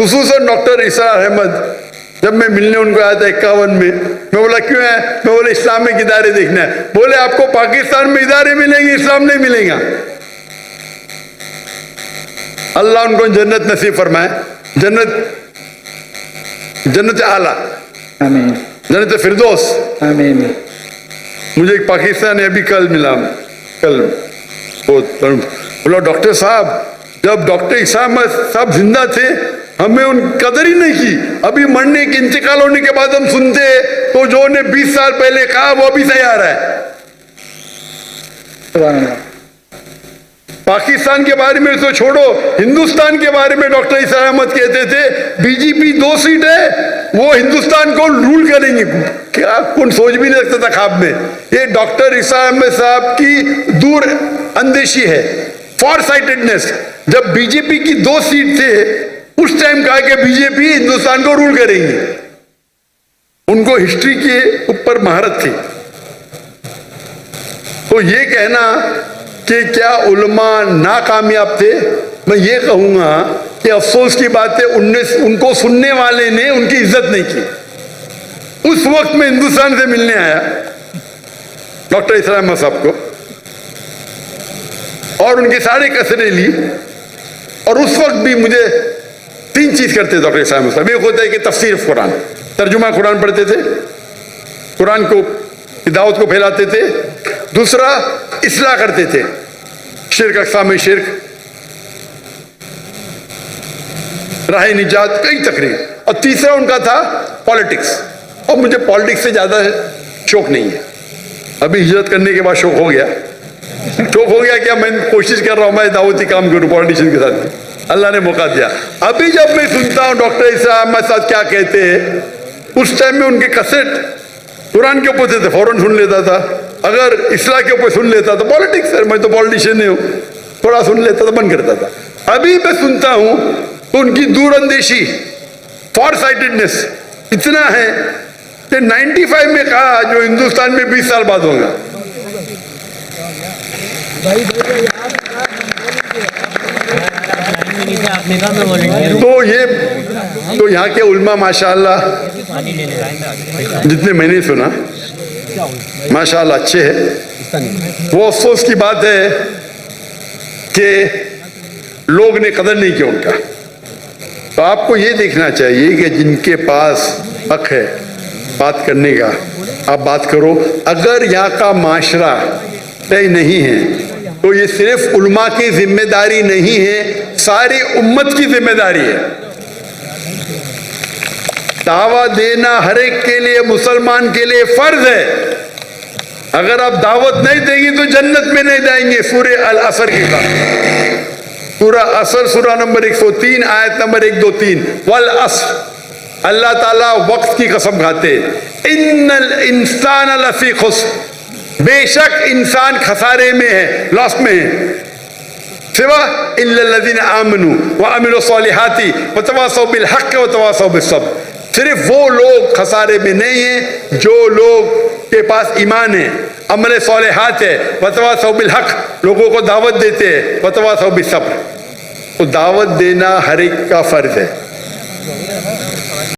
खुसूसन doctor इसा अहमद, जब मैं मिलने उनको आया था 51 में, मैं बोला क्यों है? मैं बोला इस्लामिक इदारे देखना है। बोले आपको पाकिस्तान में इदारे मिलेंगे, इस्लाम नहीं मिलेगा। अल्लाह उनको जन्नत नसीब फरमाए, जन्नत आला, आमीन, जन्नत फिरदौस। आमीन। मुझे एक पाकिस्तानी अभी कल मिला, बोला डॉक्टर साहब, जब डॉक्टर इसा अहमद साहब जिंदा थे हमें उन कदर ही नहीं की, अभी मरने के इंतकाल होने के बाद हम सुनते तो जो ने 20 साल पहले कहा वो अभी तैयार है। पाकिस्तान के बारे में तो छोड़ो, हिंदुस्तान के बारे में डॉक्टर इसा अहमद कहते थे बीजेपी 2 सीट है, वो हिंदुस्तान को रूल करेंगे। क्या कौन सोच भी नहीं सकता था ख्वाब में। ये डॉक्टर इसा अहमद साहब की दूर अंदेशी है, फॉर साइटेडनेस। जब बीजेपी की 2 सीट थे उस टाइम कहा कि बीजेपी हिंदुस्तान को रूल करेंगी। उनको हिस्ट्री के ऊपर महारत थी। तो ये कहना कि क्या उलमा नाकामयाब थे, मैं ये कहूंगा कि अफसोस की बात है उनको सुनने वाले ने उनकी इज्जत नहीं की। उस वक्त मैं हिंदुस्तान से मिलने आया डॉक्टर इसा अहमद साहब को और उनके सारे कसरे ली, और उस वक्त भी मुझे 3 चीज करते थे डॉक्टर इसा अहमद साहब। एक होता है कि तफसीर कुरान, तर्जुमा कुरान पढ़ते थे, कुरान को दावत को फैलाते थे। दूसरा इस्लाह करते थे, शिर्क, अक़साम शिर्क, राह निजात, कई तकरीर। और तीसरा उनका था पॉलिटिक्स, और मुझे पॉलिटिक्स से ज्यादा शौक नहीं है। अभी हिजरत करने के बाद शौक हो गया, क्या मैं कोशिश कर रहा हूं मैं दावती काम करूं पॉलिटिशियन के साथ, अल्लाह ने मौका दिया। अभी जब मैं सुनता हूं डॉक्टर इसा अहमद साहब क्या कहते हैं, उस टाइम में उनके कैसेट कुरान के ऊपर थे, फौरन सुन लेता था। अगर इस्लाह के ऊपर सुन लेता तो पॉलिटिक्स है, मैं तो पॉलिटिशियन नहीं हूं, थोड़ा सुन लेता तो बंद करता था। अभी मैं सुनता हूं तो उनकी दूरअंदेशी, फॉर साइटेडनेस इतना है कि 95 में कहा जो हिंदुस्तान में 20 साल बाद होगा। तो यहाँ के उल्मा माशाअल्लाह जितने मैंने सुना माशाअल्लाह अच्छे हैं। वो अफसोस की बात है कि लोग ने कदर नहीं किया उनका। तो आपको ये देखना चाहिए कि जिनके पास हक है बात करने का, आप बात करो। अगर यहाँ का माशरा तय नहीं है तो ये सिर्फ उल्मा की जिम्मेदारी नहीं है, सारी उम्मत की जिम्मेदारी है। दावा देना हर एक के लिए, मुसलमान के लिए फर्ज है। अगर आप दावत नहीं देंगे तो जन्नत में नहीं जाएंगे। सूरे अल असर के साथ, सूरा असर, सूरा नंबर 103 आयत नंबर 1, 2, 3। वल असर, अल्लाह ताला वक्त की कसम खाते, इन्नल इंसान लफी खुस्र, बेशक इंसान खसारे में है, लॉस में है, सिवा इल्लल्लज़ीना आमनू व अमिलु सॉलिहाती व तवासौ बिल हक़ व तवासौ बिस सब्र। सिर्फ वो लोग खसारे में नहीं है जो लोग के पास ईमान है, अमल सॉलिहात है, व तवासौ बिल हक़, लोगों को दावत देते हैं, व तवासौ बिस सब्र। तो दावत देना हर एक का फर्ज है।